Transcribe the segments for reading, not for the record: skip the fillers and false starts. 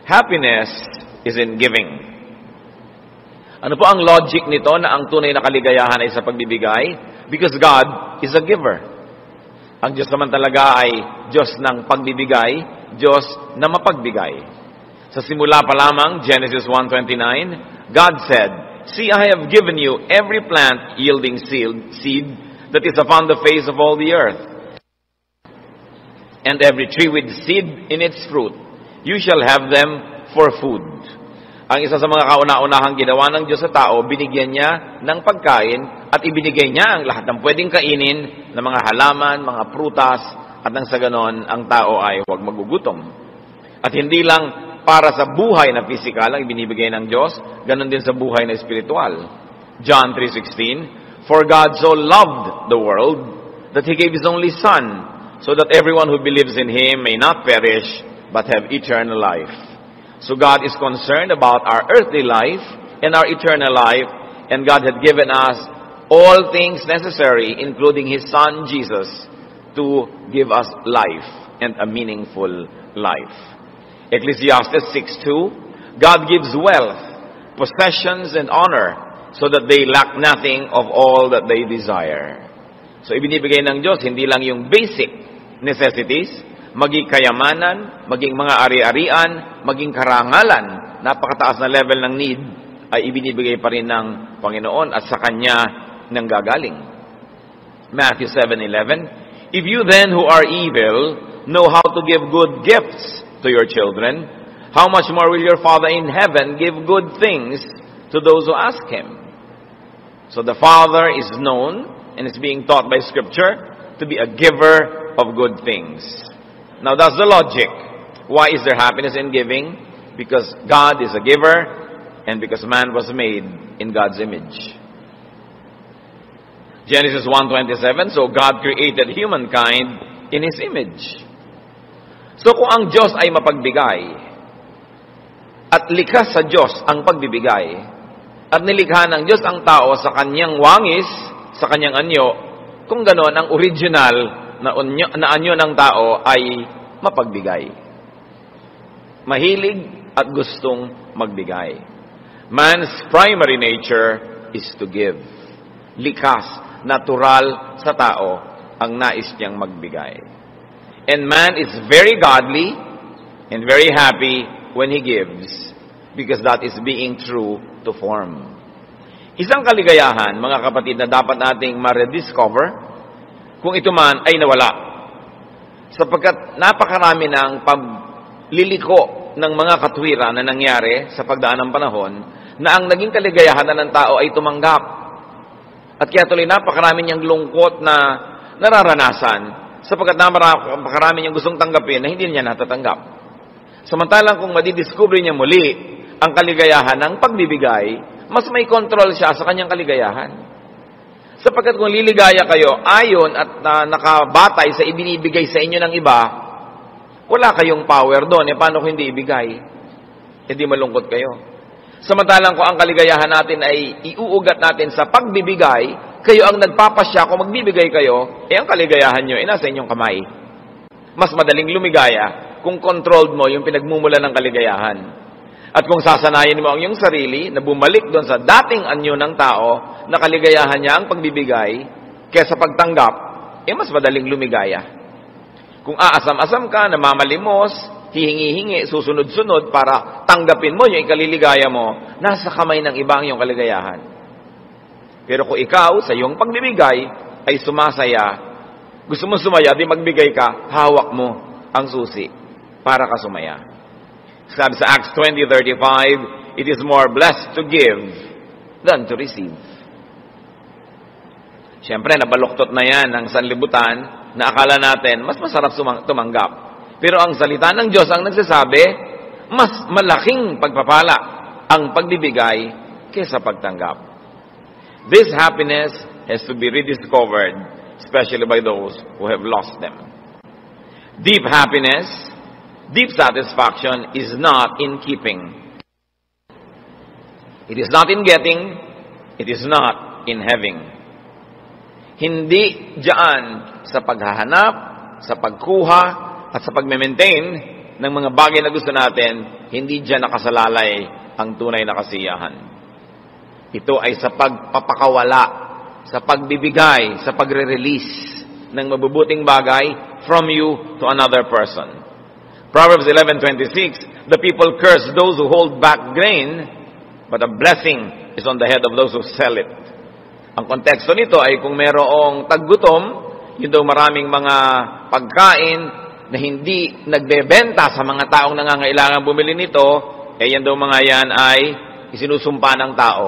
Happiness is in giving. Ano po ang logic nito na ang tunay na kaligayahan ay sa pagbibigay? Because God is a giver. Ang Diyos naman talaga ay Diyos ng pagbibigay, Diyos na mapagbigay. Sa simula pa lamang, Genesis 1:29, God said, "See, I have given you every plant yielding seed that is upon the face of all the earth, and every tree with seed in its fruit. You shall have them for food." Ang isa sa mga kauna-unahang ginawa ng Diyos sa tao, binigyan niya ng pagkain at ibinigay niya ang lahat ng pwedeng kainin ng mga halaman, mga prutas, at nang sa ganon, ang tao ay huwag magugutom. At hindi lang para sa buhay na pisikal ang ibinibigay ng Diyos, ganon din sa buhay na espiritual. John 3:16, "For God so loved the world that He gave His only Son, so that everyone who believes in Him may not perish, but have eternal life." So God is concerned about our earthly life and our eternal life, and God had given us all things necessary, including His Son Jesus, to give us life and a meaningful life. Ecclesiastes 6:2, "God gives wealth, possessions, and honor, so that they lack nothing of all that they desire." So ibinibigay ng Diyos hindi lang yung basic necessities, maging kayamanan, maging mga ari-arian, maging karangalan, napakataas na level ng need, ay ibinibigay pa rin ng Panginoon at sa Kanya nang gagaling. Matthew 7:11, "If you then who are evil know how to give good gifts to your children, how much more will your Father in heaven give good things to those who ask Him?" So the Father is known and is being taught by Scripture to be a giver of good things. Now that's the logic. Why is there happiness in giving? Because God is a giver and because man was made in God's image. Genesis 1:27, "So God created humankind in His image." So kung ang Diyos ay mapagbigay, at likas sa Diyos ang pagbibigay, at nilikha ng Diyos ang tao sa Kanyang wangis, sa Kanyang anyo, kung ganon, ang original na anyo ng tao ay mapagbigay. Mahilig at gustong magbigay. Man's primary nature is to give. Likas, natural sa tao ang nais niyang magbigay. And man is very godly and very happy when he gives, because that is being true to form. Isang kaligayahan, mga kapatid, na dapat nating ma-rediscover kung ito man ay nawala. Sapagkat napakarami ng pagliliko ng mga katwiran na nangyari sa pagdaan ng panahon, na ang naging kaligayahan ng tao ay tumanggap. At kaya tuloy napakarami niyang lungkot na nararanasan, sapagkat napakarami niyang gustong tanggapin na hindi niya natatanggap. Samantalang kung madidiscover niya muli ang kaligayahan ng pagbibigay, mas may control siya sa kanyang kaligayahan. Sapagkat kung liligaya kayo ayon at nakabatay sa ibinibigay sa inyo ng iba, wala kayong power doon. Paano kung hindi ibigay? Di malungkot kayo. Samantalang kung ang kaligayahan natin ay iuugat natin sa pagbibigay, kayo ang nagpapasya kung magbibigay kayo, ang kaligayahan nyo nasa inyong kamay. Mas madaling lumigaya kung controlled mo yung pinagmumula ng kaligayahan. At kung sasanayin mo ang iyong sarili na bumalik doon sa dating anyo ng tao na kaligayahan niya ang pagbibigay kaysa pagtanggap, mas madaling lumigaya. Kung aasam-asam ka, namamalimos, hihingi-hingi, susunod-sunod para tanggapin mo yung ikaliligaya mo, nasa kamay ng iba ang iyong kaligayahan. Pero kung ikaw sa iyong pagbibigay ay sumasaya, gusto mo sumaya, di magbigay ka, hawak mo ang susi para ka sumaya. Sabi sa Acts 20:35, "It is more blessed to give than to receive." Siyempre, nabaluktot na yan ng sanlibutan na akala natin mas masarap tumanggap. Pero ang salita ng Diyos ang nagsasabi, mas malaking pagpapala ang pagbibigay kaysa pagtanggap. This happiness has to be rediscovered, especially by those who have lost them. Deep happiness, deep satisfaction is not in keeping. It is not in getting. It is not in having. Hindi diyan sa paghahanap, sa pagkuha, at sa pag-maintain ng mga bagay na gusto natin, hindi dyan nakasalalay ang tunay na kasiyahan. Ito ay sa pagpapakawala, sa pagbibigay, sa pagre-release ng mabubuting bagay from you to another person. Proverbs 11:26, the people curse those who hold back grain, but a blessing is on the head of those who sell it. Ang konteksto nito ay kung merong taggutom, yun daw maraming mga pagkain na hindi nagbebenta sa mga taong nangangailangan bumili nito, yan daw mga yan ay isinusumpa ng tao.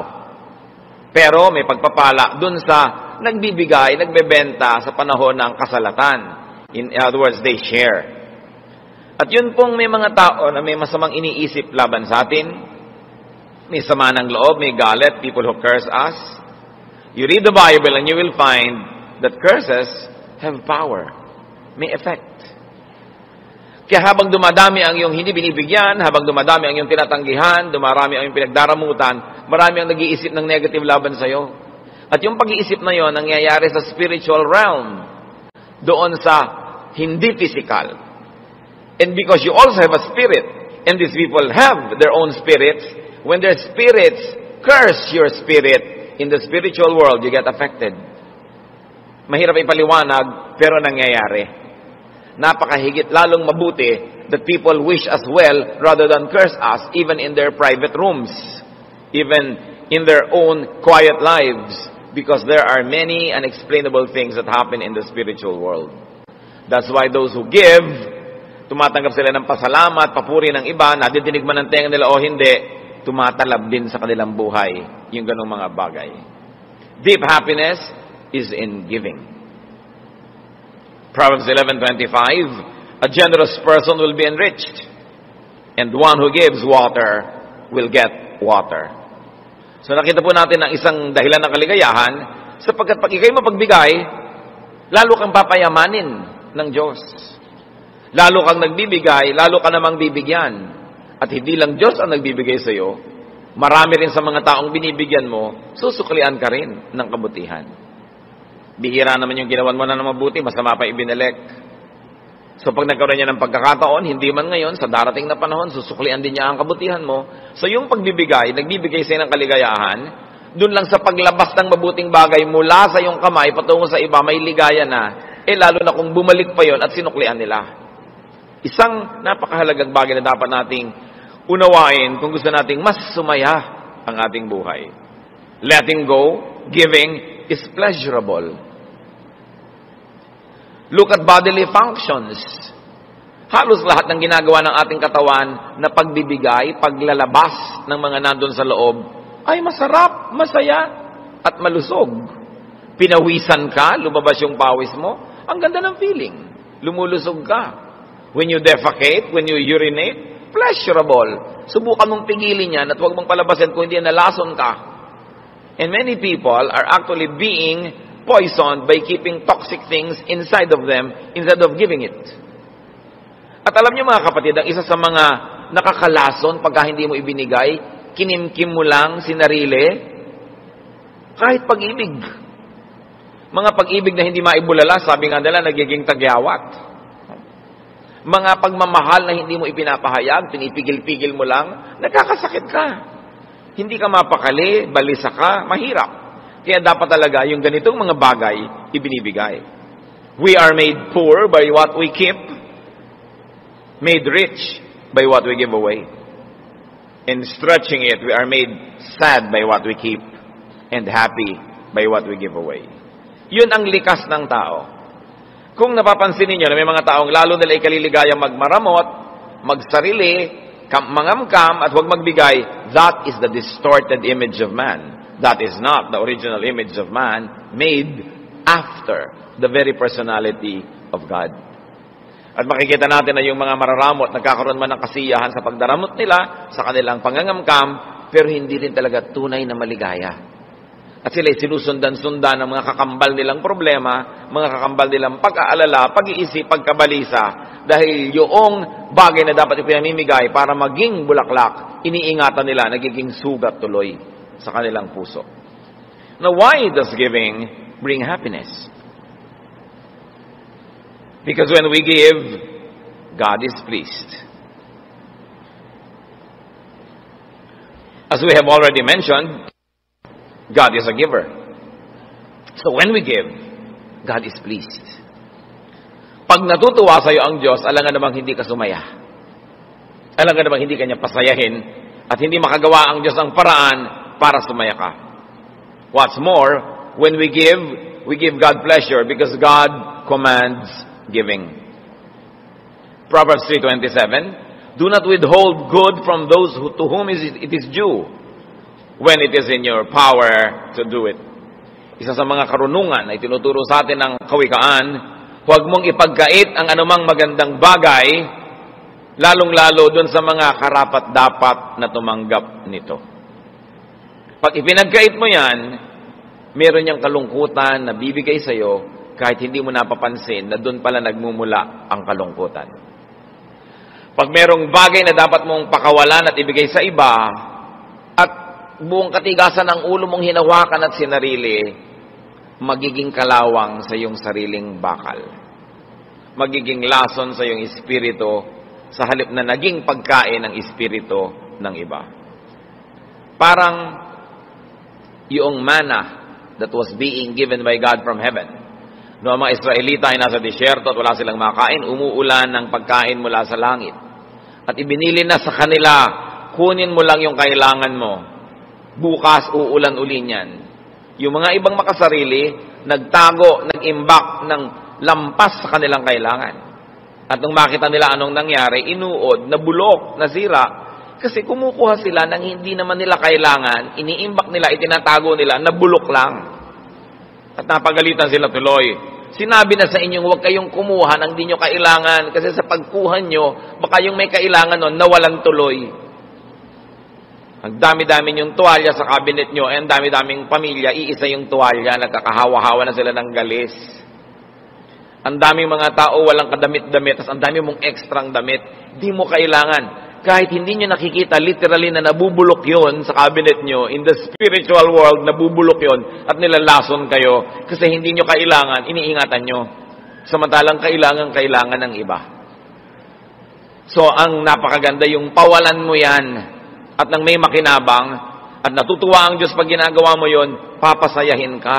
Pero may pagpapala dun sa nagbibigay, nagbebenta sa panahon ng kasalatan. In other words, they share. At yun pong may mga tao na may masamang iniisip laban sa atin, may sama ng loob, may galit, people who curse us. You read the Bible and you will find that curses have power, may effect. Kaya habang dumadami ang iyong hindi binibigyan, habang dumadami ang iyong tinatanggihan, dumarami ang iyong pinagdaramutan, marami ang nag-iisip ng negative laban sa iyo. At yung pag-iisip na yon nangyayari sa spiritual realm, doon sa hindi physical. And because you also have a spirit, and these people have their own spirits, when their spirits curse your spirit in the spiritual world, you get affected. Mahirap ipaliwanag, pero nangyayari. Napakahigit lalong mabuti that people wish us well rather than curse us, even in their private rooms, even in their own quiet lives, because there are many unexplainable things that happen in the spiritual world. That's why those who give, tumatanggap sila ng pasalamat, papuri ng iba, nadidinig man ang tenga nila o hindi, tumatalab din sa kanilang buhay yung ganong mga bagay. Deep happiness is in giving. Proverbs 11:25, a generous person will be enriched, and one who gives water will get water. So nakita po natin ang isang dahilan ng kaligayahan, sapagkat pag ikay mapagbigay, lalo kang papayamanin ng Diyos. Lalo kang nagbibigay, lalo ka namang bibigyan. At hindi lang Diyos ang nagbibigay sa iyo, marami rin sa mga taong binibigyan mo, susuklian ka rin ng kabutihan. Bihira naman yung ginawan mo na ng mabuti, masama pa ibinalik. So pag nagkaroon niya ng pagkakataon, hindi man ngayon, sa darating na panahon, susuklian din niya ang kabutihan mo. So yung pagbibigay, nagbibigay sa'yo ng kaligayahan, dun lang sa paglabas ng mabuting bagay mula sa iyong kamay, patungo sa iba, may ligaya na. Lalo na kung bumalik pa yon at sinuklian nila. Isang napakahalagang bagay na dapat nating unawain kung gusto nating mas sumaya ang ating buhay. Letting go, giving, is pleasurable. Look at bodily functions. Halos lahat ng ginagawa ng ating katawan na pagbibigay, paglalabas ng mga nandun sa loob, ay masarap, masaya, at malusog. Pinawisan ka, lumabas yung pawis mo, ang ganda ng feeling. Lumulusog ka. When you defecate, when you urinate, pleasurable. Subukan mong pigilin yan at huwag mong palabasin kung hindi nalason ka. And many people are actually being poisoned by keeping toxic things inside of them instead of giving it. At alam niyo mga kapatid, ang isa sa mga nakakalason pagka hindi mo ibinigay, kinimkim mo lang, sinarili, kahit pag-ibig. Mga pag-ibig na hindi maibulala, sabi nga nila, nagiging tagyawat. Mga pagmamahal na hindi mo ipinapahayag, pinipigil-pigil mo lang, nagkakasakit ka. Hindi ka mapakali, balisa ka, mahirap. Kaya dapat talaga yung ganitong mga bagay, ibinibigay. We are made poor by what we keep, made rich by what we give away. In stretching it, we are made sad by what we keep, and happy by what we give away. Yun ang likas ng tao. Kung napapansin niyo na may mga taong lalo nila ikaliligayang magmaramot, magsarili, mangamkam, at huwag magbigay, that is the distorted image of man. That is not the original image of man made after the very personality of God. At makikita natin na yung mga mararamot, nagkakaroon man ng kasiyahan sa pagdaramot nila, sa kanilang pangangamkam, pero hindi rin talaga tunay na maligaya. At sila'y sinusundan-sundan ng mga kakambal nilang problema, mga kakambal nilang pag-aalala, pag-iisip, pagkabalisa, dahil yung bagay na dapat ipinamimigay para maging bulaklak, iniingatan nila, nagiging sugat tuloy sa kanilang puso. Now, why does giving bring happiness? Because when we give, God is pleased. As we have already mentioned, God is a giver. So when we give, God is pleased. Pag natutuwa sa'yo ang Diyos, alam nga namang hindi ka sumaya. Alam nga namang hindi ka niya pasayahin at hindi makagawa ang Diyos ng paraan para sumaya ka. What's more, when we give God pleasure because God commands giving. Proverbs 3:27, do not withhold good from those to whom it is due when it is in your power to do it. Isa sa mga karunungan na itinuturo sa atin ng kawikaan, huwag mong ipagkait ang anumang magandang bagay, lalong-lalo dun sa mga karapat-dapat na tumanggap nito. Pag ipinagkait mo yan, meron niyang kalungkutan na bibigay sa'yo kahit hindi mo napapansin na dun pala nagmumula ang kalungkutan. Pag merong bagay na dapat mong pakawalan at ibigay sa iba, at buong katigasan ng ulo mong hinawakan at sinarili, magiging kalawang sa iyong sariling bakal. Magiging lason sa iyong espiritu sa halip na naging pagkain ng espiritu ng iba. Parang yung manna that was being given by God from heaven. Noong mga Israelita ay nasa disyerto at wala silang makain, umuulan ng pagkain mula sa langit. At ibinili na sa kanila, kunin mo lang yung kailangan mo. Bukas uulan uli niyan. Yung mga ibang makasarili, nagtago, nag-imbak ng lampas sa kanilang kailangan. At nung makita nila anong nangyari, inuod, nabulok, nasira. Kasi kumukuha sila ng hindi naman nila kailangan, iniimbak nila, itinatago nila, nabulok lang. At napagalitan sila tuloy. Sinabi na sa inyong huwag kayong kumuha ng di nyo kailangan kasi sa pagkuha nyo, baka yung may kailangan nun, nawalan tuloy. Ang dami-dami yung tuwalya sa cabinet nyo, ang dami-daming pamilya, iisa yung tuwalya, nagkakahawa-hawa na sila ng galis. Ang daming mga tao, walang kadamit-damit, tas ang dami mong ekstrang damit, di mo kailangan. Kahit hindi nyo nakikita, literally na nabubulok yon sa cabinet nyo, in the spiritual world, nabubulok yon at nilalason kayo kasi hindi nyo kailangan, iniingatan nyo. Samantalang kailangan ng iba. So, ang napakaganda yung pawalan mo yan at nang may makinabang at natutuwa ang Diyos pag ginagawa mo yon, papasayahin ka.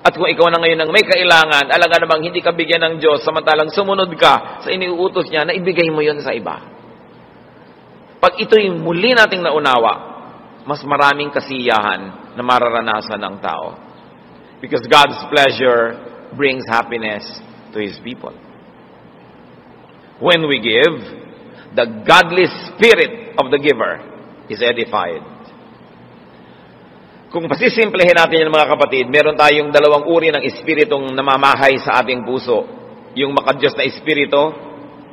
At kung ikaw na ngayon ang may kailangan, alaga namang hindi ka bigyan ng Diyos, samantalang sumunod ka sa iniuutos niya na ibigay mo yon sa iba. Pag ito'y muli nating naunawa, mas maraming kasiyahan na mararanasan ng tao. Because God's pleasure brings happiness to His people. When we give, the godly spirit of the giver is edified. Kung pasisimplehin natin yan mga kapatid, meron tayong dalawang uri ng espiritong namamahay sa ating puso. Yung makadiyos na espiritu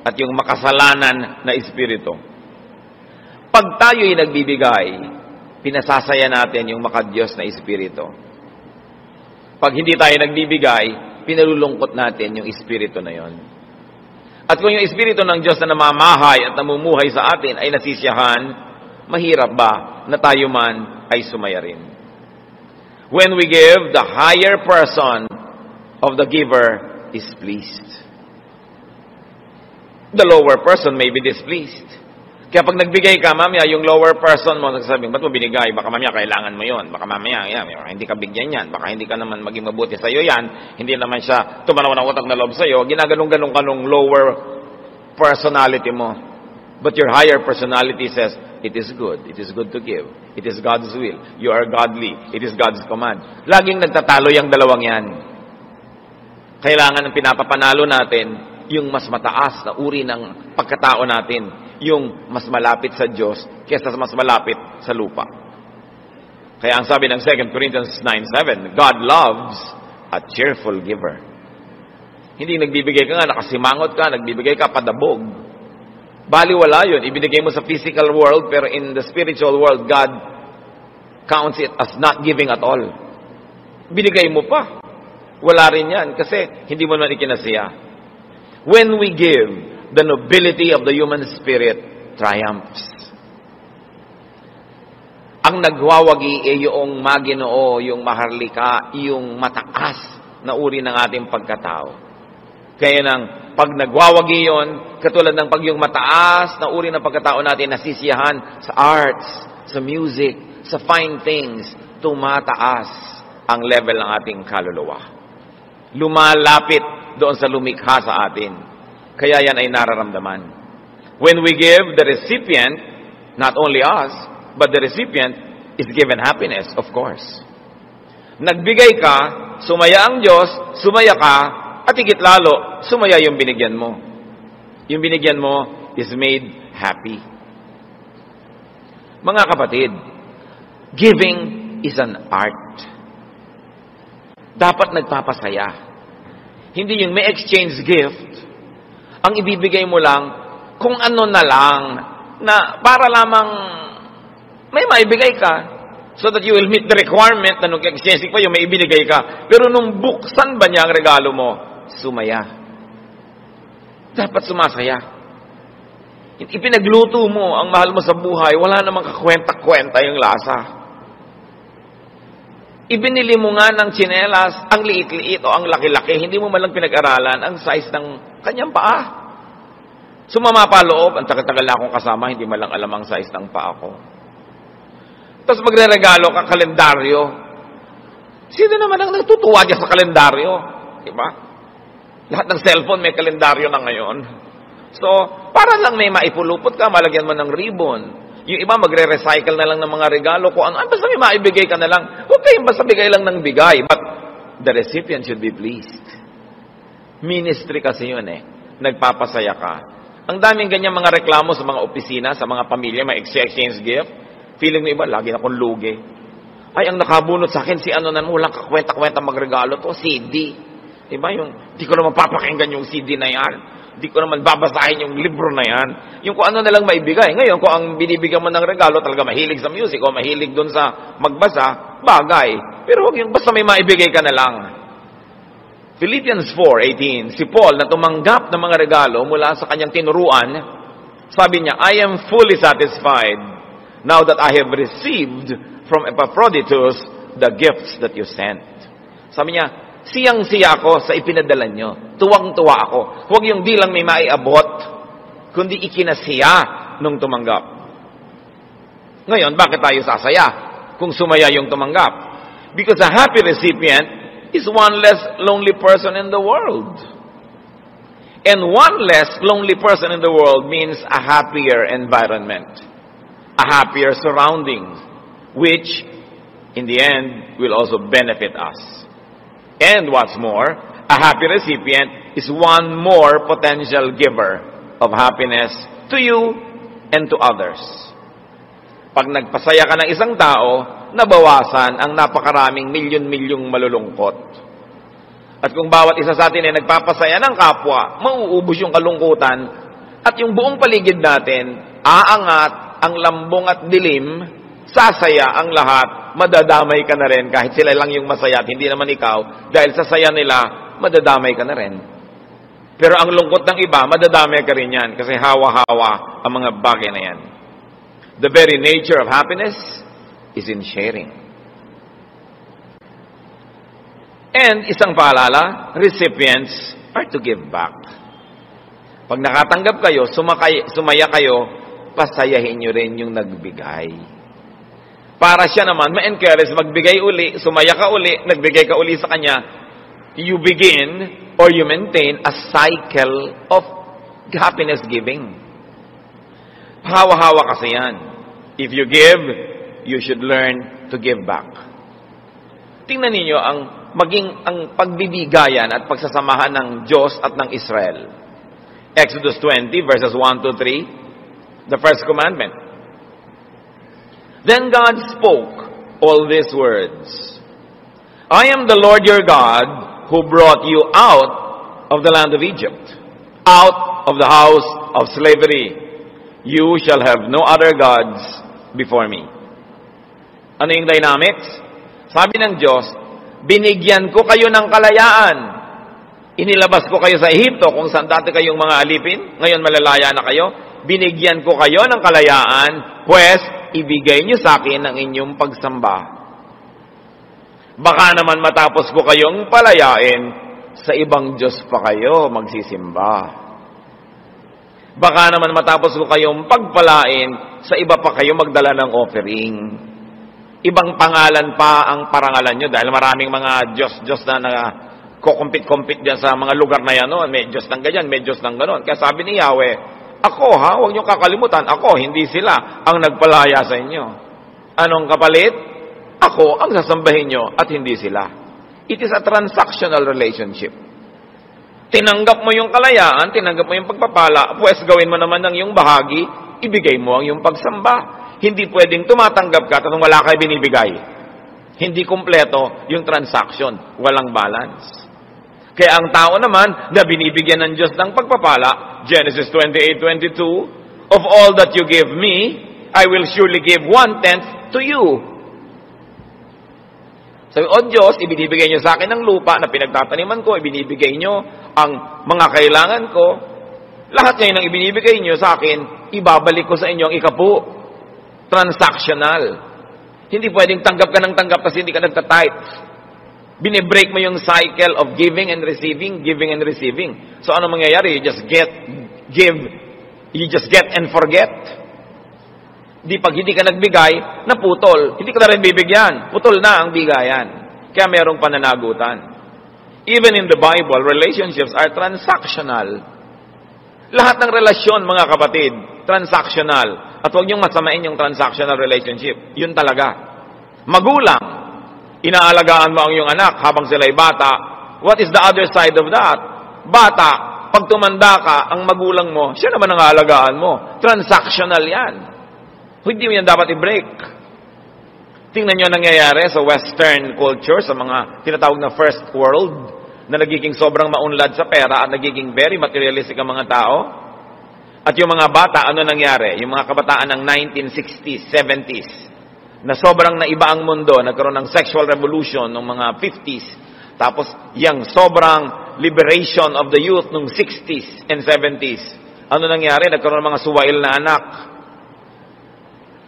at yung makasalanan na espiritu. Pag tayo'y nagbibigay, pinasasaya natin yung makadiyos na espiritu. Pag hindi tayo nagbibigay, pinalulungkot natin yung espiritu na yon. At kung yung espiritu ng Diyos na namamahay at namumuhay sa atin ay nasisiyahan, mahirap ba na tayo man ay sumaya rin? When we give, the higher person of the giver is pleased. The lower person may be displeased. Kaya pag nagbigay ka, mamaya, yung lower person mo, nagsasabing, ba't mo binigay? Baka mamaya kailangan mo yon. Baka mamaya, hindi ka bigyan yan. Baka hindi ka naman maging mabuti sa'yo yan. Hindi naman siya tumanaw ng utang na loob sa'yo. Ginaganong-ganong ka nung lower personality mo. But your higher personality says, it is good. It is good to give. It is God's will. You are godly. It is God's command. Laging nagtatalo yung dalawang yan. Kailangan ng pinapapanalo natin yung mas mataas na uri ng pagkatao natin. Yung mas malapit sa Diyos kaysa mas malapit sa lupa. Kaya ang sabi ng 2 Corinthians 9:7, God loves a cheerful giver. Hindi nagbibigay ka nga, nakasimangot ka, nagbibigay ka padabog. Baliwala yun. Ibinigay mo sa physical world, pero in the spiritual world, God counts it as not giving at all. Binigay mo pa. Wala rin yan kasi hindi mo naman ikinasiya. When we give, the nobility of the human spirit triumphs. Ang nagwawagi ay yung maginoo, yung maharlika, yung mataas na uri ng ating pagkatao. Kaya nang pag nagwawagi yon, katulad ng pag yung mataas na uri ng pagkatao natin nasisiyahan sa arts, sa music, sa fine things, tumataas ang level ng ating kaluluwa. Lumalapit doon sa lumikha sa atin. Kaya yan ay nararamdaman. When we give, the recipient, not only us, but the recipient is given happiness, of course. Nagbigay ka, sumaya ang Diyos, sumaya ka, at higit lalo, sumaya yung binigyan mo. Yung binigyan mo is made happy. Mga kapatid, giving is an art. Dapat nagpapasaya. Hindi yung may exchange gift, ang ibibigay mo lang kung ano na lang, na para lamang may maibigay ka, so that you will meet the requirement na nung exchange pa yung may ibinigay ka. Pero nung buksan ba niya ang regalo mo, sumaya. Dapat sumasaya. Ipinagluto mo ang mahal mo sa buhay, wala namang kakwenta-kwenta yung lasa. Ibinili mo nga ng tsinelas, ang liit-liit o ang laki-laki, hindi mo malang pinag-aralan ang size ng kanyang paa. Sumama pa loob, ang tagal-tagal na akong kasama, hindi malang alam ang size ng paa ko. Tapos magre-regalo ka kalendaryo. Sino naman ang natutuwa niya sa kalendaryo? Diba? Lahat ng cellphone may kalendaryo na ngayon. So, para lang may maipulupot ka, malagyan mo ng ribbon. Yung iba magre-recycle na lang ng mga regalo ko. Basta may maibigay ka na lang. Huwag kayong basta bigay lang ng bigay. But the recipient should be pleased. Ministry kasi yun eh. Nagpapasaya ka. Ang daming ganyan mga reklamo sa mga opisina, sa mga pamilya, may exchange gift. Feeling mo iba, lagi na akong lugi. Ay, ang nakabunot sa akin, si ano na, walang kakwenta-kwenta magregalo to, CD. Diba yung, di ko naman papakinggan yung CD na yan. Di ko naman babasahin yung libro na yan. Yung kung ano na lang maibigay. Ngayon, kung ang binibigyan mo ng regalo, talaga mahilig sa music o mahilig dun sa magbasa, bagay. Pero huwag yung basta may maibigay ka na lang. Philippians 4:18, si Paul na tumanggap ng mga regalo mula sa kanyang tinuruan, sabi niya, I am fully satisfied now that I have received from Epaphroditus the gifts that you sent. Sabi niya, siyang-siya ako sa ipinadala nyo. Tuwang-tuwa ako. Huwag yung di lang may maiabot, kundi ikinasiya nung tumanggap. Ngayon, bakit tayo sasaya kung sumaya yung tumanggap? Because a happy recipient is one less lonely person in the world. And one less lonely person in the world means a happier environment, a happier surroundings, which in the end will also benefit us. And what's more, a happy recipient is one more potential giver of happiness to you and to others. Pag nagpasaya ka ng isang tao, nabawasan ang napakaraming milyon-milyong malulungkot. At kung bawat isa sa atin ay nagpapasaya ng kapwa, mauubos yung kalungkutan at yung buong paligid natin, aangat ang lambong at dilim, sasaya ang lahat, madadamay ka na rin kahit sila lang yung masaya at hindi naman ikaw, dahil sa saya nila, madadamay ka na rin. Pero ang lungkot ng iba, madadamay ka rin yan kasi hawa-hawa ang mga bagay na yan. The very nature of happiness is in sharing. And isang paalala, recipients are to give back. Pag nakatanggap kayo, sumaya kayo, pasayahin nyo rin yung nagbigay. Para siya naman, ma-encourage, magbigay uli, sumaya ka uli, nagbigay ka uli sa kanya, you begin or you maintain a cycle of happiness giving. Hawa-hawa kasi yan. If you give, you should learn to give back. Tingnan ninyo ang pagbibigayan at pagsasamahan ng Diyos at ng Israel. Exodus 20 verses 1 to 3, the first commandment. Then God spoke all these words. I am the Lord your God who brought you out of the land of Egypt, out of the house of slavery. You shall have no other gods before me. Ano yung dynamics? Sabi ng Diyos, binigyan ko kayo ng kalayaan. Inilabas ko kayo sa Ehipto kung saan dati kayong mga alipin. Ngayon malalaya na kayo. Binigyan ko kayo ng kalayaan, pues ibigay niyo sa akin ang inyong pagsamba. Baka naman matapos ko kayong palayain, sa ibang Diyos pa kayo magsisimba. Baka naman matapos ko kayong pagpalain, sa iba pa kayo magdala ng offering. Ibang pangalan pa ang parangalan nyo dahil maraming mga Diyos na kukumpit-kumpit dyan sa mga lugar na yan. No? May Diyos ng ganyan, may Diyos ng ganon. Kaya sabi ni Yahweh, ako huwag nyo kakalimutan, ako, hindi sila ang nagpalaya sa inyo. Anong kapalit? Ako ang sasambahin nyo at hindi sila. It is a transactional relationship. Tinanggap mo yung kalayaan, tinanggap mo yung pagpapala, pues gawin mo naman ng iyong bahagi, ibigay mo ang iyong pagsamba. Hindi pwedeng tumatanggap ka at wala kayo binibigay. Hindi kumpleto yung transaction. Walang balance. Kaya ang tao naman na binibigyan ng Diyos ng pagpapala, Genesis 28:22, of all that you give me, I will surely give 1/10 to you. Sabi, O Diyos, ibinibigay niyo sa akin ng lupa na pinagtataniman ko, ibinibigay niyo ang mga kailangan ko. Lahat ngayon ang ibinibigay niyo sa akin, ibabalik ko sa inyo ang ikapu. Transactional. Hindi pwedeng tanggap ka ng tanggap kasi hindi ka nagtatithe. Binibreak mo yung cycle of giving and receiving, giving and receiving. So ano mangyayari? You just get and forget. Pag hindi ka nagbigay, naputol. Hindi ka na rin bibigyan. Putol na ang bigayan. Kaya merong pananagutan. Even in the Bible, relationships are transactional. Lahat ng relasyon, mga kapatid, transactional. At huwag niyong masamain yung transactional relationship. Yun talaga. Magulang, inaalagaan mo ang iyong anak habang sila'y bata. What is the other side of that? Bata, pag tumanda ka, ang magulang mo, siya naman ang aalagaan mo. Transactional yan. Hindi mo yan dapat i-break. Tingnan niyo nangyayari sa Western culture, sa mga tinatawag na first world, na nagiging sobrang maunlad sa pera at nagiging very materialistic ang mga tao. At yung mga bata, ano nangyari? Yung mga kabataan ng 1960s, 70s, na sobrang naiba ang mundo, nagkaroon ng sexual revolution ng mga 50s, tapos yung sobrang liberation of the youth ng 60s and 70s. Ano nangyari? Nagkaroon ng mga suwail na anak.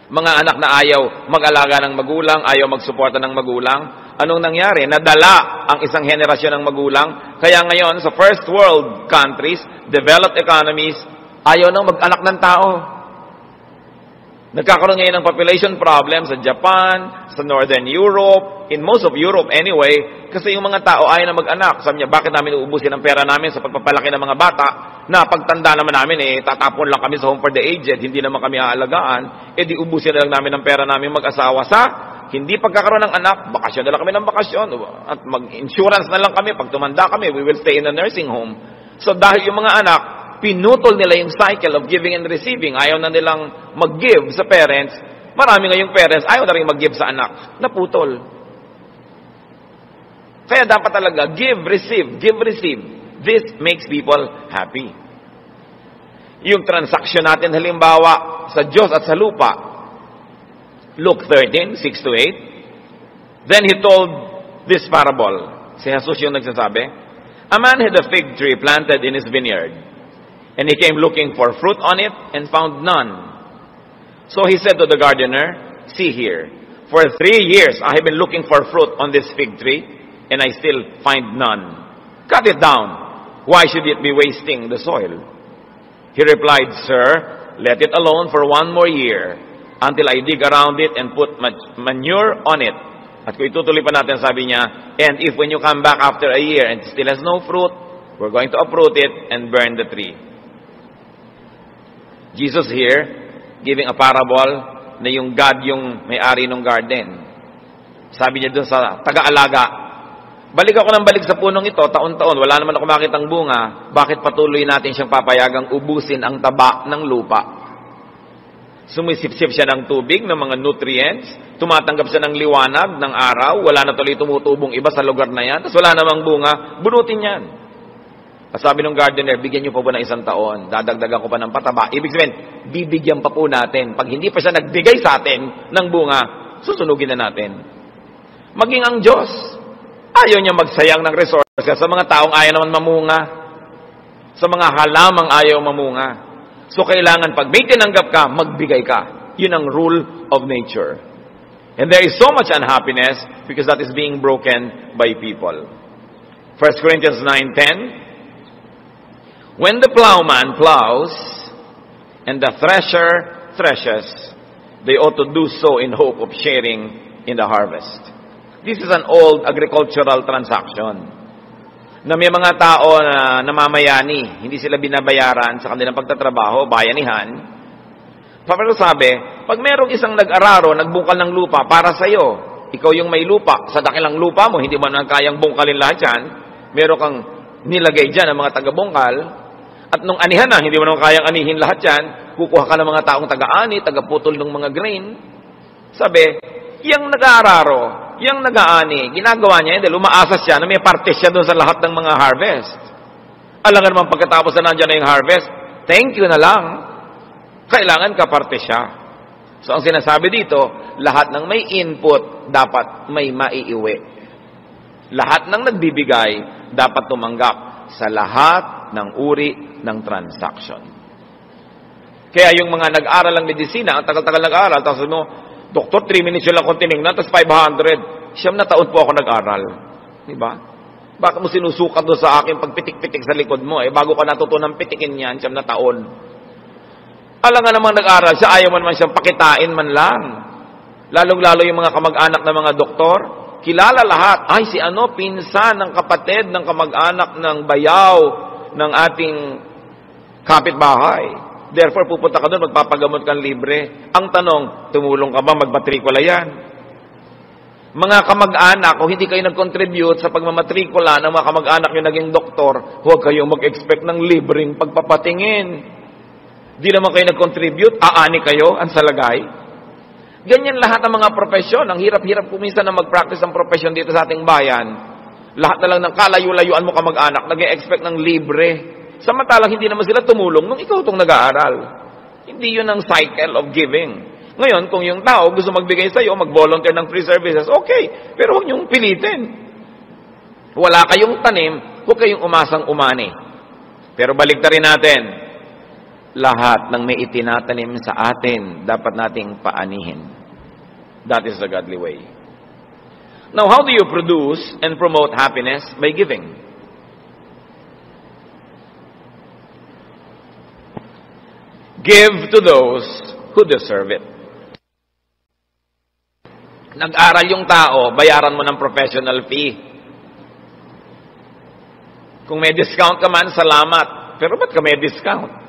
Mga anak na ayaw mag-alaga ng magulang, ayaw magsuporta ng magulang. Anong nangyari? Nadala ang isang henerasyon ng magulang. Kaya ngayon, sa first world countries, developed economies, ayaw nang mag-anak ng tao. Nagkakaroon ngayon ng population problem sa Japan, sa Northern Europe, in most of Europe anyway, kasi yung mga tao ayaw na mag-anak. Sabi niya, bakit namin uubusin ang pera namin sa pagpapalaki ng mga bata na pagtanda naman namin, tatapon lang kami sa home for the aged, hindi naman kami aalagaan, di ubusin na lang namin ang pera namin mag-asawa sa hindi pagkakaroon ng anak, bakasyon na lang kami ng bakasyon, at mag-insurance na lang kami, pag tumanda kami, we will stay in a nursing home. So dahil yung mga anak, pinutol nila yung cycle of giving and receiving. Ayaw na nilang mag-give sa parents. Marami ngayong parents, ayaw na rin mag-give sa anak. Naputol. Kaya dapat talaga, give, receive, give, receive. This makes people happy. Yung transaction natin, halimbawa, sa Diyos at sa lupa. Luke 13, 6-8. Then he told this parable. Si Jesus yung nagsasabi, a man had a fig tree planted in his vineyard. And he came looking for fruit on it and found none. So he said to the gardener, see here, for 3 years I have been looking for fruit on this fig tree, and I still find none. Cut it down. Why should it be wasting the soil? He replied, Sir, let it alone for 1 more year, until I dig around it and put manure on it. At kung itutuloy pa natin, sabi niya, and if when you come back after a year and it still has no fruit, we're going to uproot it and burn the tree. Jesus here, giving a parable na yung God yung may-ari ng garden. Sabi niya doon sa taga-alaga, balik ako ng balik sa punong ito, taon-taon, wala naman ako makitang bunga, bakit patuloy natin siyang papayagang ubusin ang taba ng lupa? Sumisipsip siya ng tubig, ng mga nutrients, tumatanggap siya ng liwanag, ng araw, wala na tuloy tumutubong iba sa lugar na yan, tapos wala namang bunga, bunutin yan. Sabi ng gardener, bigyan niyo pa ba ng 1 taon? Dadagdagan ko pa ng pataba. Ibig sabihin, bibigyan pa po natin. Pag hindi pa siya nagbigay sa atin ng bunga, susunugin na natin. Maging ang Diyos, ayaw niya magsayang ng resources sa mga taong ayaw naman mamunga. Sa mga halamang ayaw mamunga. So kailangan pag may tinanggap ka, magbigay ka. Yun ang rule of nature. And there is so much unhappiness because that is being broken by people. 1 Corinthians 9:10, when the plowman plows and the thresher threshes, they ought to do so in hope of sharing in the harvest. This is an old agricultural transaction na may mga tao na namamayani, hindi sila binabayaran sa kanilang pagtatrabaho, bayanihan. Pero sabi, pag merong isang nag-araro, nagbungkal ng lupa para sa iyo, ikaw yung may lupa, sa dakilang lupa mo, hindi mo na kayang bungkalin lahat yan, meron kang nilagay dyan ng mga taga-bungkal, at nung anihan na, hindi mo na kayang anihin lahat yan, kukuha ka ng mga taong taga-ani, taga-putol ng mga grain. Sabi, yung nag-aararo, yung nag-aani, ginagawa niya, dahil umaasas siya na may parte siya doon sa lahat ng mga harvest. Alam nga naman pagkatapos na nandiyan na yung harvest, thank you na lang. Kailangan kaparte siya. So ang sinasabi dito, lahat ng may input, dapat may maiiwi. Lahat ng nagbibigay, dapat tumanggap sa lahat ng uri ng transaction. Kaya yung mga nag-aral ng medisina, ang tagal-tagal nag-aral, tapos mo, Doktor, 3 minutes yun lang kung tinignan, tapos 500. 9 na taon po ako nag-aral. Diba? Bakit mo sinusukat doon sa akin pagpitik-pitik sa likod mo? Bago ka natutunan pitikin yan, 9 na taon. Alam nga namang nag-aral siya, ayaw mo naman siyang pakitain man lang. Lalong-lalo yung mga kamag-anak ng mga doktor, kilala lahat. Ay, si ano, pinsan ng kapatid, ng kamag-anak, ng bayaw, ng ating kapitbahay. Therefore, pupunta ka doon, magpapagamot kang libre. Ang tanong, tumulong ka ba, magmatrikula yan? Mga kamag-anak, kung hindi kayo nag-contribute sa pagmamatrikula ng mga kamag-anak yung naging doktor, huwag kayong mag-expect ng libreng pagpapatingin. Di naman kayo nag-contribute, aani kayo, ang salagay. Ganyan lahat ng mga profesyon. Ang hirap-hirap kuminsan na mag-practice ang profesyon dito sa ating bayan. Lahat na lang ng kalayo-layuan mo kamag-anak, nag-expect ng libre. Samantalang hindi naman sila tumulong nung ikaw itong nag-aaral. Hindi yun ang cycle of giving. Ngayon, kung yung tao gusto magbigay sa iyo, mag-volunteer ng free services, okay. Pero huwag niyong pilitin. Wala kayong tanim, huwag kayong umasang umani. Pero baligtarin natin, lahat ng may itinatanim sa atin, dapat nating paanihin. That is the godly way. Now, how do you produce and promote happiness? By giving. Give to those who deserve it. Nag-aral yung tao, bayaran mo ng professional fee. Kung may discount ka man, salamat. Pero ba't ka may discount?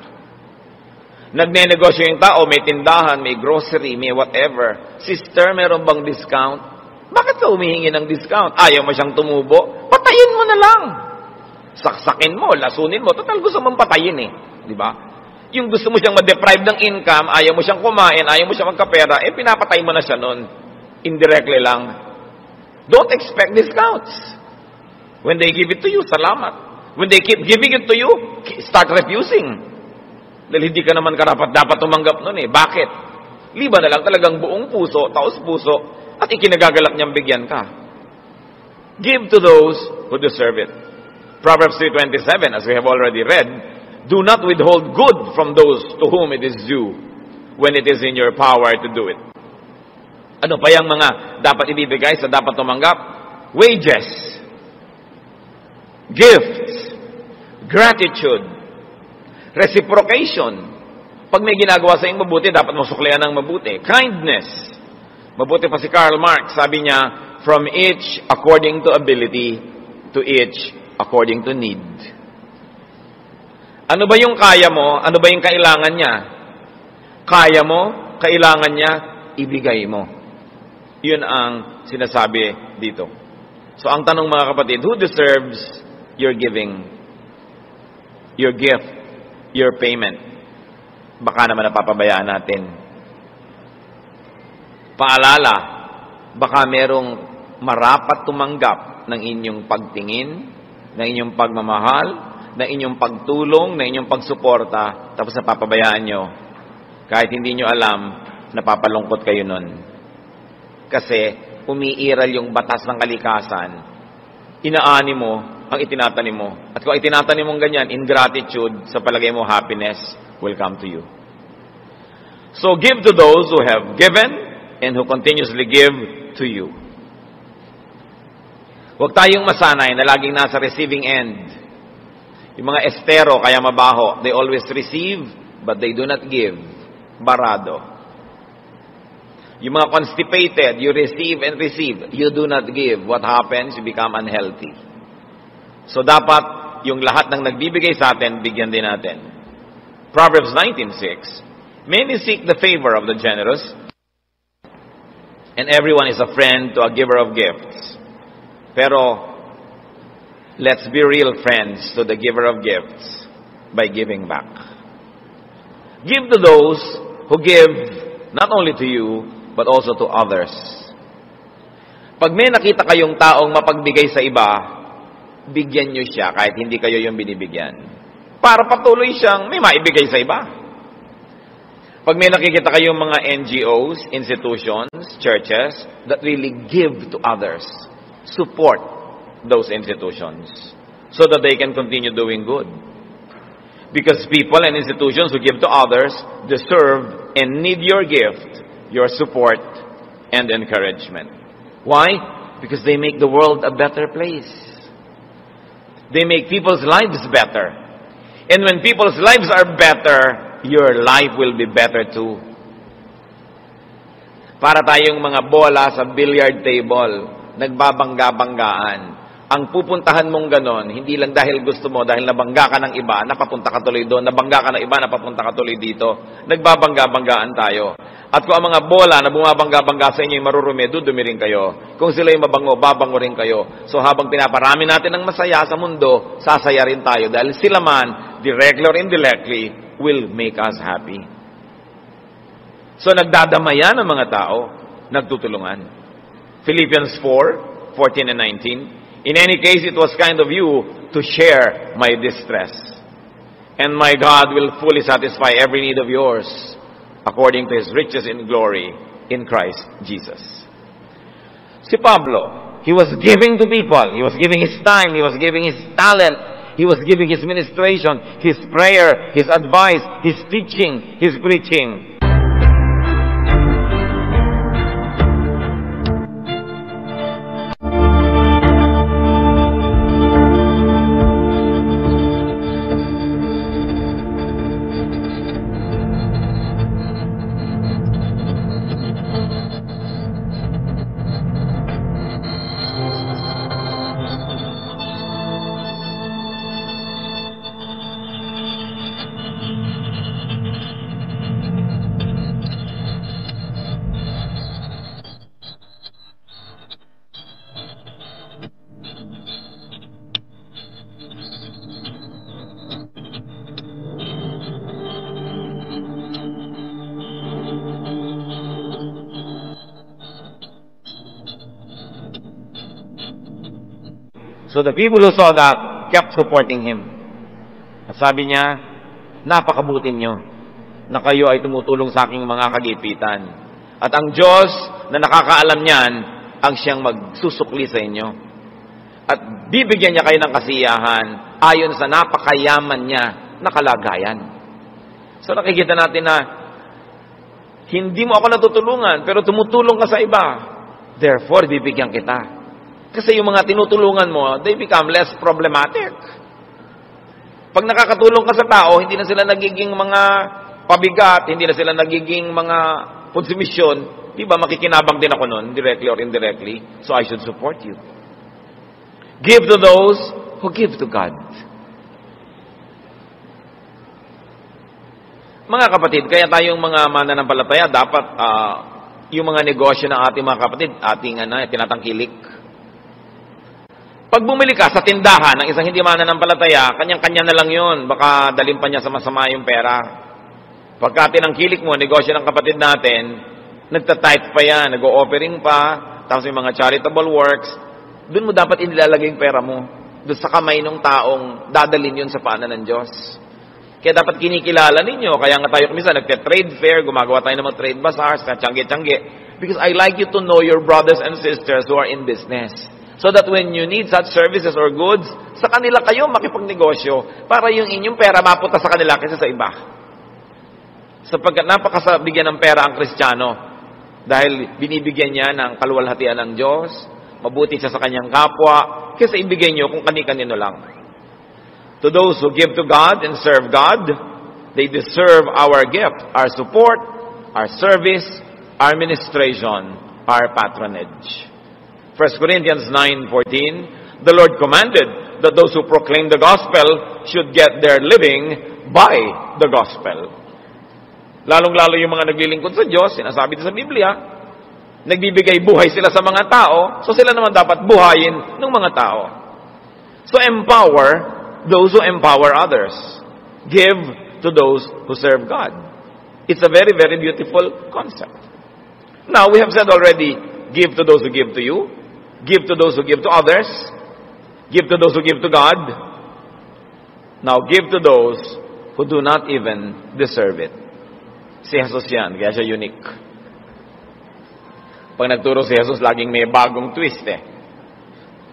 Nagne-negosyo yung tao, may tindahan, may grocery, may whatever. Sister, meron bang discount? Bakit ka humihingi ng discount? Ayaw mo siyang tumubo? Patayin mo na lang. Saksakin mo, lasunin mo. Total, gusto mong patayin eh. Di ba? Yung gusto mo siyang ma-deprive ng income, ayaw mo siyang kumain, ayaw mo siyang magkapera, pinapatay mo na siya nun. Indirectly lang. Don't expect discounts. When they give it to you, salamat. When they keep giving it to you, start refusing. Dahil hindi ka naman karapat-dapat tumanggap nun eh. Bakit? Liba na lang talagang buong puso, taos puso, at ikinagagalak niyang bigyan ka. Give to those who deserve it. Proverbs 3:27, as we have already read, do not withhold good from those to whom it is due when it is in your power to do it. Ano pa yung mga dapat ibibigay sa dapat tumanggap? Wages, gifts, gratitude, reciprocation. Pag may ginagawa sa iyong mabuti, dapat mo suklian ng mabuti. Kindness. Mabuti pa si Karl Marx, sabi niya, from each according to ability, to each according to need. Ano ba yung kaya mo? Ano ba yung kailangan niya? Kaya mo, kailangan niya, ibigay mo. Yun ang sinasabi dito. So ang tanong mga kapatid, who deserves your giving? Your gift? Your payment? Baka naman napapabayaan natin. Paalala, baka merong marapat tumanggap ng inyong pagtingin, ng inyong pagmamahal, ng inyong pagtulong, ng inyong pagsuporta, tapos napapabayaan nyo. Kahit hindi nyo alam, napapalungkot kayo nun. Kasi umiiral yung batas ng kalikasan, inaani mo ang itinatanim mo. At kung itinatanim mong ganyan, ingratitude, sa palagay mo, happiness will come to you. So give to those who have given and who continuously give to you. Huwag tayong masanay na laging nasa receiving end. Yung mga estero, kaya mabaho, they always receive, but they do not give. Barado. Yung mga constipated, you receive and receive. You do not give. What happens? You become unhealthy. So dapat, yung lahat ng nagbibigay sa atin, bigyan din natin. Proverbs 19:6, many seek the favor of the generous, and everyone is a friend to a giver of gifts. Pero, let's be real friends to the giver of gifts by giving back. Give to those who give not only to you, but also to others. Pag may nakita kayong taong mapagbigay sa iba, bigyan nyo siya kahit hindi kayo yung binibigyan. Para patuloy siyang may maibigay sa iba. Pag may nakikita kayong mga NGOs, institutions, churches, that really give to others, support those institutions so that they can continue doing good. Because people and institutions who give to others deserve and need your gift, your support, and encouragement. Why? Because they make the world a better place. They make people's lives better. And when people's lives are better, your life will be better too. Para tayong mga bola sa billiard table, nagbabangga-banggaan. Ang pupuntahan mong ganon, hindi lang dahil gusto mo, dahil nabangga ka ng iba, napapunta ka tuloy doon, nabangga ka ng iba, napapunta ka tuloy dito. Nagbabangga-banggaan tayo. At kung ang mga bola na bumabangga-bangga sa inyo yung marurumi, dudumi rin kayo. Kung sila yung mabango, babango rin kayo. So habang pinaparami natin ng masaya sa mundo, sasaya rin tayo. Dahil sila man, directly or indirectly, will make us happy. So nagdadamayan ang mga tao, nagtutulungan. Philippians 4:14 and 19. In any case, it was kind of you to share my distress. And my God will fully satisfy every need of yours according to His riches in glory in Christ Jesus. Si Pablo, he was giving to people. He was giving his time. He was giving his talent. He was giving his ministration, his prayer, his advice, his teaching, his preaching. So the people who saw that kept supporting him. At sabi niya, napakabuti niyo na kayo ay tumutulong sa aking mga kagipitan. At ang Diyos na nakakaalam niyan, ang siyang magsusukli sa inyo. At bibigyan niya kayo ng kasiyahan ayon sa napakayaman niya na kalagayan. So nakikita natin na hindi mo ako natutulungan, pero tumutulong ka sa iba. Therefore, bibigyan kita. Kasi yung mga tinutulungan mo, they become less problematic. Pag nakakatulong ka sa tao, hindi na sila nagiging mga pabigat, hindi na sila nagiging mga konsumisyon. Diba, makikinabang din ako nun, directly or indirectly. So I should support you. Give to those who give to God. Mga kapatid, kaya tayong mga mananampalataya, dapat yung mga negosyo ng ating mga kapatid, ating tinatangkilik. Pag bumili ka sa tindahan ng isang hindi mananampalataya, kanyang-kanya na lang yun. Baka dalhin pa niya sa masama yung pera. Pagka tinangkilik mo, negosyo ng kapatid natin, nagta-tithe pa yan, nag-o-offering pa, tapos yung mga charitable works, doon mo dapat inilalagay yung pera mo. Doon sa kamay ng taong dadalhin yun sa paanan ng Diyos. Kaya dapat kinikilala ninyo. Kaya nga tayo kumisa, nagte-trade fair, gumagawa tayo ng mga trade bazaars, tiyangge-tiyangge. Because I like you to know your brothers and sisters who are in business. So that when you need such services or goods, sa kanila kayo makipagnegosyo para yung inyong pera mapunta sa kanila kaysa sa iba. Sapagkat napakasabigyan ng pera ang Kristiyano dahil binibigyan niya ng kaluwalhatian ng Diyos, mabuti siya sa kanyang kapwa, kaysa ibigay niyo kung kani-kanino lang. To those who give to God and serve God, they deserve our gift, our support, our service, our ministration, our patronage. 1 Corinthians 9:14, the Lord commanded that those who proclaim the gospel should get their living by the gospel. Lalong-lalo yung mga naglilingkod sa Diyos, sinasabi sa Biblia, nagbibigay buhay sila sa mga tao, so sila naman dapat buhayin ng mga tao. So empower those who empower others. Give to those who serve God. It's a very, very beautiful concept. Now, we have said already, give to those who give to you, give to those who give to others, give to those who give to God. Now, give to those who do not even deserve it. Si Jesus yan, kaya siya unique. Pag nagturo si Jesus, laging may bagong twist eh.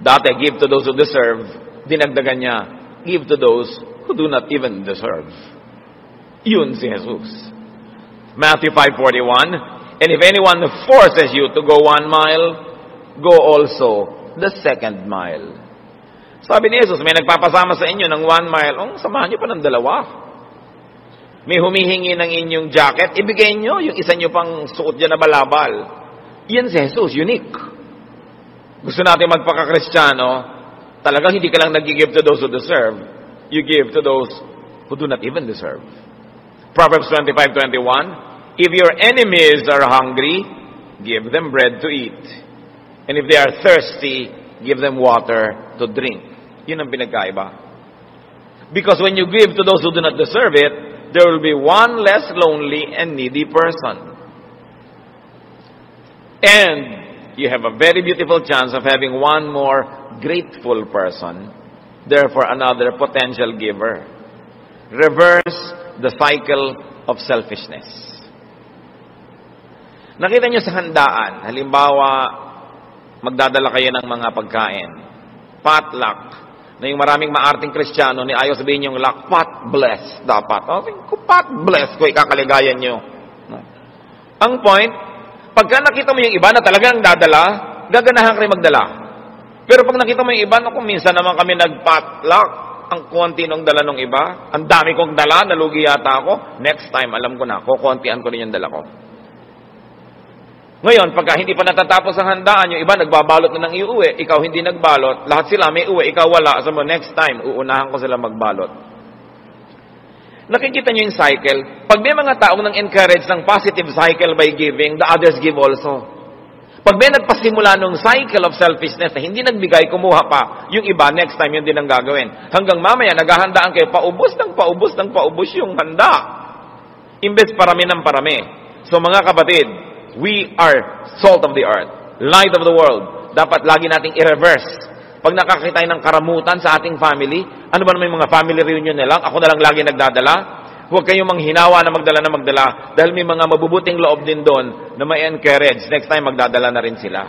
Dati, give to those who deserve. Dinagdagan niya, give to those who do not even deserve. Yun si Jesus. Matthew 5:41, and if anyone forces you to go 1 mile, go also the 2nd mile. Sabi ni Jesus, may nagpapasama sa inyo ng 1 mile, samahan niyo pa ng 2. May humihingi ng inyong jacket, ibigay niyo yung isa niyo pang suot dyan na balabal. Yan si Jesus, unique. Gusto natin magpaka-Kristiyano, talagang hindi ka lang nag-give to those who deserve, you give to those who do not even deserve. Proverbs 25:21, if your enemies are hungry, give them bread to eat. And if they are thirsty, give them water to drink. Yun ang pinagkaiba. Because when you give to those who do not deserve it, there will be one less lonely and needy person. And you have a very beautiful chance of having one more grateful person, therefore another potential giver. Reverse the cycle of selfishness. Nakita niyo sa handaan, halimbawa, magdadala kayo ng mga pagkain, potluck, na yung maraming maarting Kristiyano, ni ayaw sabihin yung luck, pot bless, dapat. Kung pot bless ko, ikakaligayan nyo. Ang point, pagka nakita mo yung iba na talagang dadala, gaganahan kayo magdala. Pero pag nakita mo yung iba, kung minsan naman kami nag-potluck, ang konti nung dala nung iba, ang dami kong dala, nalugi yata ako, next time, alam ko na, kukuntian ko rin yung dala ko. Ngayon, pagka hindi pa natatapos ang handaan, yung iba nagbabalot na ng iuwi, ikaw hindi nagbalot, lahat sila may uwi, ikaw wala, so next time, uunahan ko sila magbalot. Nakikita nyo yung cycle. Pag may mga taong nang encourage ng positive cycle by giving, the others give also. Pag may nagpasimula nung cycle of selfishness na hindi nagbigay, kumuha pa, yung iba, next time yun din ang gagawin. Hanggang mamaya, naghahandaan kayo, paubos ng paubos yung handa. Imbes parami ng parami. So mga kapatid, we are salt of the earth, light of the world. Dapat lagi nating i-reverse. Pag nakakita ng karamutan sa ating family, ano ba naman yung mga family reunion na lang, ako na lang lagi nagdadala, huwag kayong manghinawa na magdala dahil may mga mabubuting loob din doon na may encourage. Next time, magdadala na rin sila.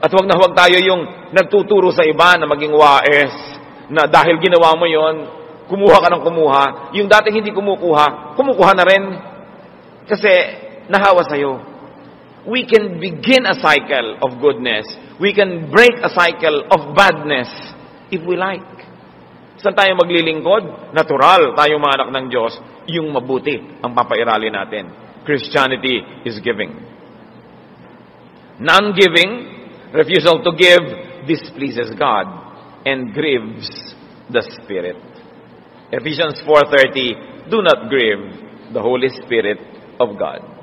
At huwag na huwag tayo yung nagtuturo sa iba na maging wais, na dahil ginawa mo yon, kumuha ka ng kumuha. Yung dating hindi kumukuha na rin. Kasi nahawa sa'yo. We can begin a cycle of goodness. We can break a cycle of badness if we like. Saan tayo maglilingkod? Natural, tayong mga anak ng Diyos, yung mabuti ang papairali natin. Christianity is giving. Non-giving, refusal to give, displeases God and grieves the Spirit. Ephesians 4:30, do not grieve the Holy Spirit of God.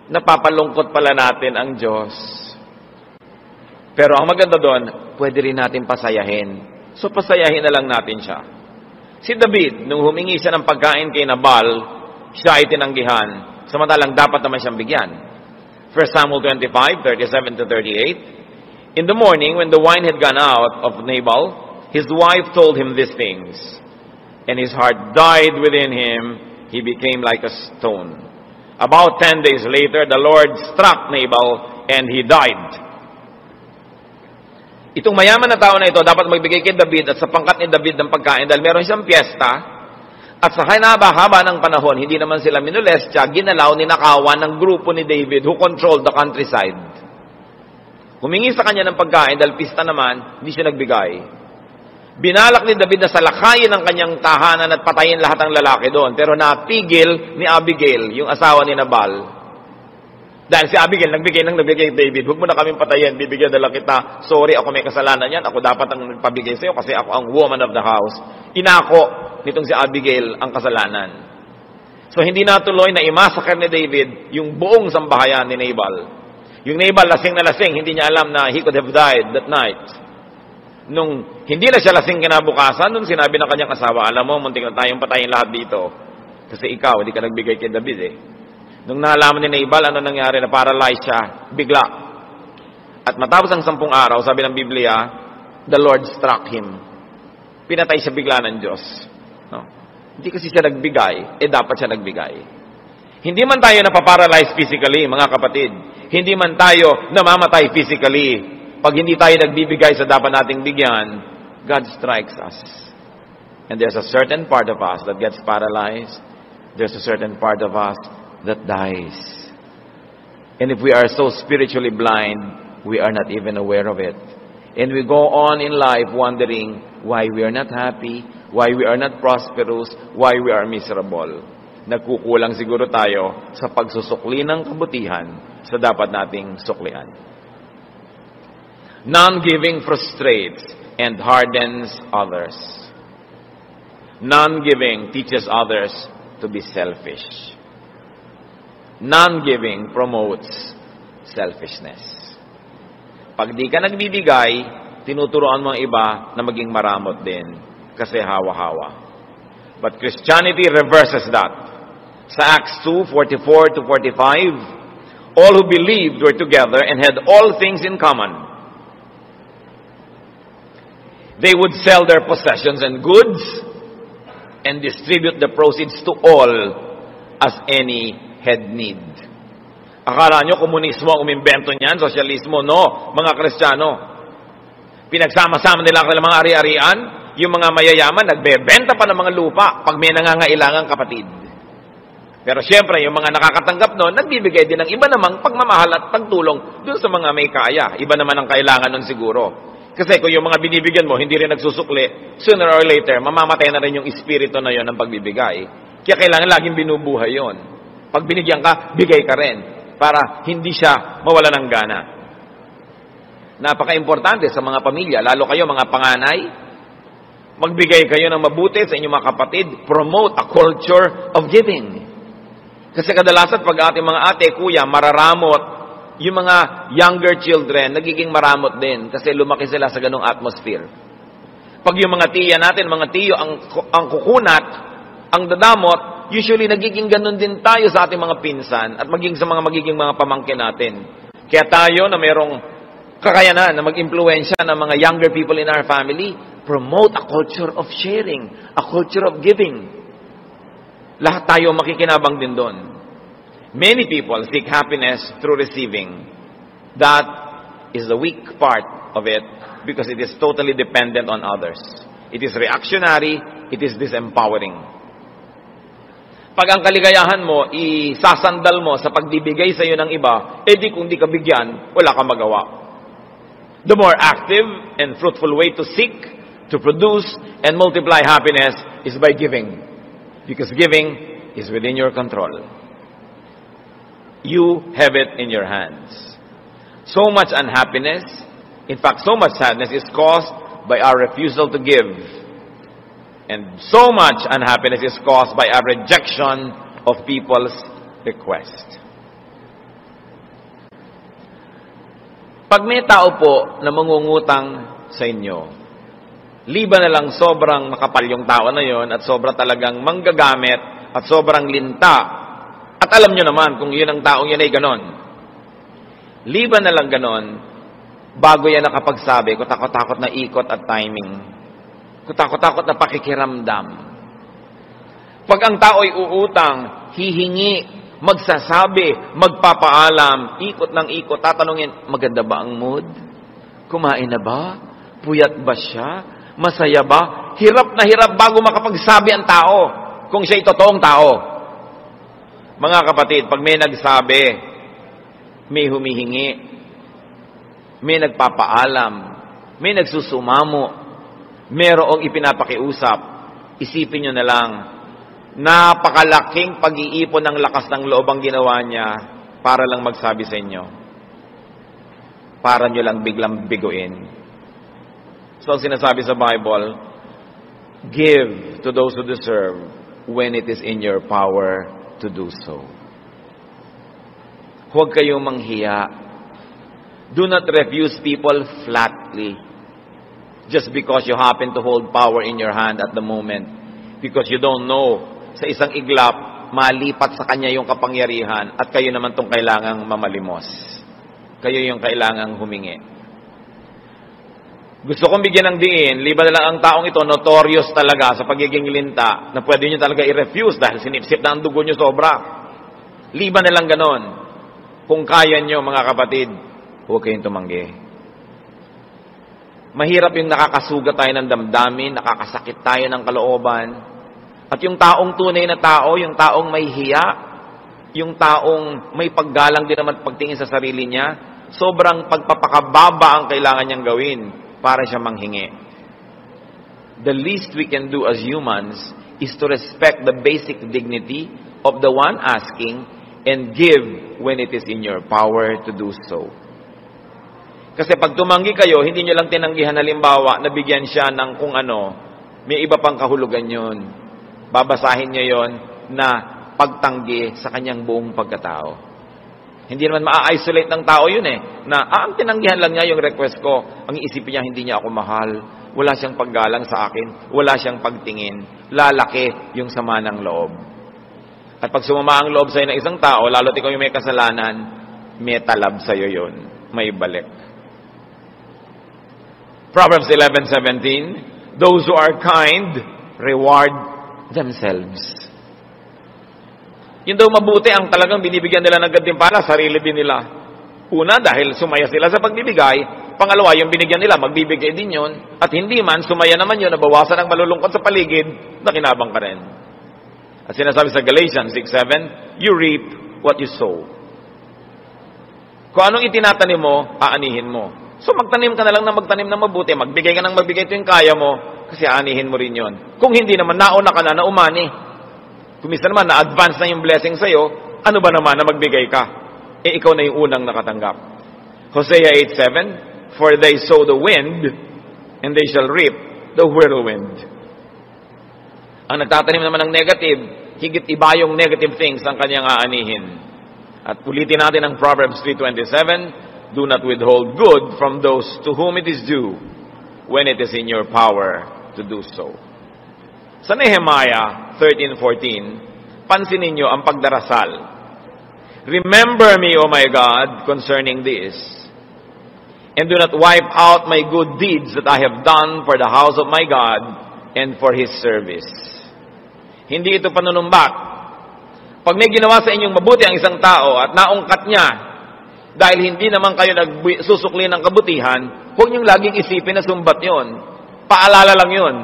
Napapalungkot pala natin ang Diyos. Pero ang maganda doon, pwede rin natin pasayahin. So, pasayahin na lang natin siya. Si David, nung humingi siya ng pagkain kay Nabal, siya ay tinanggihan. Samantalang dapat naman siyang bigyan. 1 Samuel 25:37-38. In the morning, when the wine had gone out of Nabal, his wife told him these things. And his heart died within him. He became like a stone. About 10 days later, the Lord struck Nabal and he died. Itong mayaman na tao na ito, dapat magbigay kay David at sa pangkat ni David ng pagkain dahil meron siyang piyesta at sa haba ng panahon, hindi naman sila minolestya, ginalaw, ninakawan ng grupo ni David who controlled the countryside. Humingi sa kanya ng pagkain dahil pista naman, hindi siya nagbigay. Binalak ni David na salakayin ang kanyang tahanan at patayin lahat ng lalaki doon, pero napigil ni Abigail, yung asawa ni Nabal. Dahil si Abigail, nagbigay kay David, huwag mo na kaming patayin, bibigyan na lang kita. Sorry, ako may kasalanan yan. Ako dapat ang nagpabigay sa'yo kasi ako ang woman of the house. Inako nitong si Abigail ang kasalanan. So, hindi natuloy na imasakar ni David yung buong sambahayan ni Nabal. Yung Nabal, lasing na lasing, hindi niya alam na he could have died that night. Nung hindi na siya lasing kinabukasan, nung sinabi ng kanyang asawa, alam mo, muntik na tayong patayin lahat dito. Kasi ikaw, hindi ka nagbigay kay David eh. Nung nalaman ni Nabal, ano nangyari? Na-paralyze siya, bigla. At matapos ang 10 araw, sabi ng Biblia, the Lord struck him. Pinatay siya bigla ng Diyos. No? Hindi kasi siya nagbigay, dapat siya nagbigay. Hindi man tayo napaparalyze physically, mga kapatid. Hindi man tayo namamatay physically. Pag hindi tayo nagbibigay sa dapat nating bigyan, God strikes us. And there's a certain part of us that gets paralyzed. There's a certain part of us that dies. And if we are so spiritually blind, we are not even aware of it. And we go on in life wondering why we are not happy, why we are not prosperous, why we are miserable. Nagkukulang siguro tayo sa pagsusukli ng kabutihan sa dapat nating suklian. Non-giving frustrates and hardens others. Non-giving teaches others to be selfish. Non-giving promotes selfishness. Pag di ka nagbibigay, tinuturoan mo ang iba na maging maramot din kasi hawa-hawa. But Christianity reverses that. Sa Acts 2:44-45, all who believed were together and had all things in common. They would sell their possessions and goods and distribute the proceeds to all as any had need. Akala nyo komunismo ang umimbento niyan, sosyalismo? No, mga Kristiyano. Pinagsama-sama nila ang mga ari-arian, yung mga mayayaman, nagbebenta pa ng mga lupa pag may nangangailangang kapatid. Pero siyempre, yung mga nakakatanggap noon, nagbibigay din ng iba namang pagmamahal at pagtulong dun sa mga may kaya. Iba naman ang kailangan nun siguro. Kasi kung yung mga binibigyan mo, hindi rin nagsusukli, sooner or later, mamamatay na rin yung espiritu na yon ng pagbibigay. Kaya kailangan laging binubuhay yon. Pag binigyan ka, bigay ka rin. Para hindi siya mawala ng gana. Napaka-importante sa mga pamilya, lalo kayo mga panganay, magbigay kayo ng mabuti sa inyong mga kapatid, promote a culture of giving. Kasi kadalasan pag ating mga ate, kuya, mararamot, yung mga younger children, nagiging maramot din kasi lumaki sila sa ganong atmosphere. Pag yung mga tiya natin, mga tiyo, ang kukunat, ang dadamot, usually nagiging ganon din tayo sa ating mga pinsan at maging sa mga magiging mga pamangkin natin. Kaya tayo na mayroong kakayanan na mag-impluensya ng mga younger people in our family, promote a culture of sharing, a culture of giving. Lahat tayo makikinabang din doon. Many people seek happiness through receiving. That is the weak part of it because it is totally dependent on others. It is reactionary, it is disempowering. Pag ang kaligayahan mo, isasandal mo sa pagbibigay sa iyo ng iba, di kung di ka bigyan, wala kang magawa. The more active and fruitful way to seek, to produce, and multiply happiness is by giving. Because giving is within your control. You have it in your hands. So much unhappiness, in fact, so much sadness is caused by our refusal to give. And so much unhappiness is caused by our rejection of people's request. Pag may tao po na mangungutang sa inyo, liban na lang sobrang makapal yung tao na yon at sobrang talagang manggagamit at sobrang linta. At alam nyo naman kung yun ang taong yun ay ganon. Liban na lang ganon, bago yan nakapagsabi, kutakot-takot na ikot at timing. Kutakot-takot na pakikiramdam. Pag ang tao'y uutang, hihingi, magsasabi, magpapaalam, ikot ng ikot, tatanungin, maganda ba ang mood? Kumain na ba? Puyat ba siya? Masaya ba? Hirap na hirap bago makapagsabi ang tao kung siya'y totoong tao. Mga kapatid, pag may nagsabi, may humihingi, may nagpapaalam, may nagsusumamo, mayroong ipinapakiusap, isipin nyo na lang, napakalaking pag-iipon ng lakas ng loob ang ginawa niya para lang magsabi sa inyo, para nyo lang biglang biguin. So, sinasabi sa Bible, give to those who deserve when it is in your power to do so. Huwag kayong manghiya. Do not refuse people flatly just because you happen to hold power in your hand at the moment. Because you don't know, sa isang iglap, malipat sa kanya yung kapangyarihan at kayo naman tong kailangang mamalimos. Kayo yung kailangang humingi. Gusto kong bigyan ng diin, liban na lang ang taong ito, notorious talaga sa pagiging linta, na pwede nyo talaga i-refuse dahil sinipsip na ang dugo nyo sobra. Liban na lang ganon. Kung kaya nyo, mga kapatid, huwag kayong tumanggi. Mahirap yung nakakasugat tayo ng damdamin, nakakasakit tayo ng kalooban. At yung taong tunay na tao, yung taong may hiya, yung taong may paggalang din naman pagtingin sa sarili niya, sobrang pagpapakababa ang kailangan niyang gawin para siya manghingi. The least we can do as humans is to respect the basic dignity of the one asking and give when it is in your power to do so. Kasi pag tumanggi kayo, hindi nyo lang tinanggihan, halimbawa, nabigyan siya ng kung ano, may iba pang kahulugan yun. Babasahin niya yon na pagtanggi sa kanyang buong pagkatao. Hindi naman ma-isolate ng tao yun na ang tinanggihan lang niya yung request ko. Ang iisipin niya, hindi niya ako mahal. Wala siyang paggalang sa akin. Wala siyang pagtingin. Lalaki yung sama ng loob. At pag sumama ang loob sa'yo ng isang tao, lalo't ikaw yung may kasalanan, may talab sa'yo yun. May balik. Proverbs 11:17, those who are kind, reward themselves. Yun daw mabuti ang talagang binibigyan nila ng gantimpala, sarili din nila. Una, dahil sumaya sila sa pagbibigay. Pangalawa, yung binigyan nila, magbibigay din yun. At hindi man, sumaya naman yun, nabawasan ang malulungkot sa paligid, nakinabang ka rin. At sinasabi sa Galatians 6:7, you reap what you sow. Kung anong itinatanim mo, aanihin mo. So magtanim ka na lang na magtanim na mabuti, magbigay ka ng magbigay ito yung kaya mo, kasi aanihin mo rin yun. Kung hindi naman, nauna ka na umani. Kung minsan naman, na-advance na yung blessing sa'yo, ano ba naman na magbigay ka? Ikaw na yung unang nakatanggap. Hosea 8:7, for they sow the wind, and they shall reap the whirlwind. Ang nagtatanim naman ng negative, higit iba yung negative things ang kanyang aanihin. At ulitin natin ang Proverbs 3:27, do not withhold good from those to whom it is due, when it is in your power to do so. Sa Nehemiah 13:14, pansinin niyo ang pagdarasal. Remember me, O my God, concerning this, and do not wipe out my good deeds that I have done for the house of my God and for His service. Hindi ito panunumbak. Pag may ginawa sa inyong mabuti ang isang tao at naungkat niya, dahil hindi naman kayo nagsusukli ng kabutihan, huwag niyong laging isipin na sumbat yon. Paalala lang yon.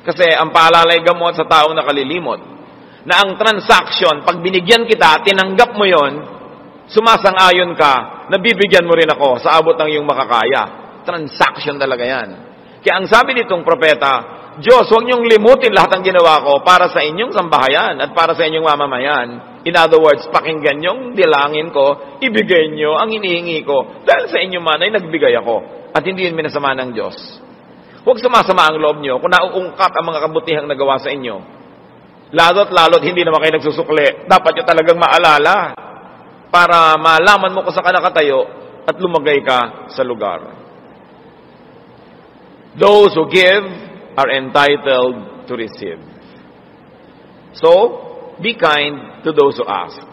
Kasi ang paalala ay gamot sa taong nakalilimot. Na ang transaction, pag binigyan kita, tinanggap mo yon, sumasang-ayon ka, nabibigyan mo rin ako sa abot ng iyong makakaya. Transaction talaga yan. Kaya ang sabi nitong propeta, Diyos, huwag niyong limutin lahat ng ginawa ko para sa inyong sambahayan at para sa inyong mamamayan. In other words, pakinggan niyong dilangin ko, ibigay niyo ang hinihingi ko. Dahil sa inyo man ay nagbigay ako. At hindi yun minasama ng Diyos. Huwag sumasama ang loob niyo kung nauungkat ang mga kabutihang nagawa sa inyo. Lalo't hindi naman kayo nagsusukli. Dapat niyo talagang maalala para malaman mo kung saan ka nakatayo at lumagay ka sa lugar. Those who give are entitled to receive. So, be kind to those who ask.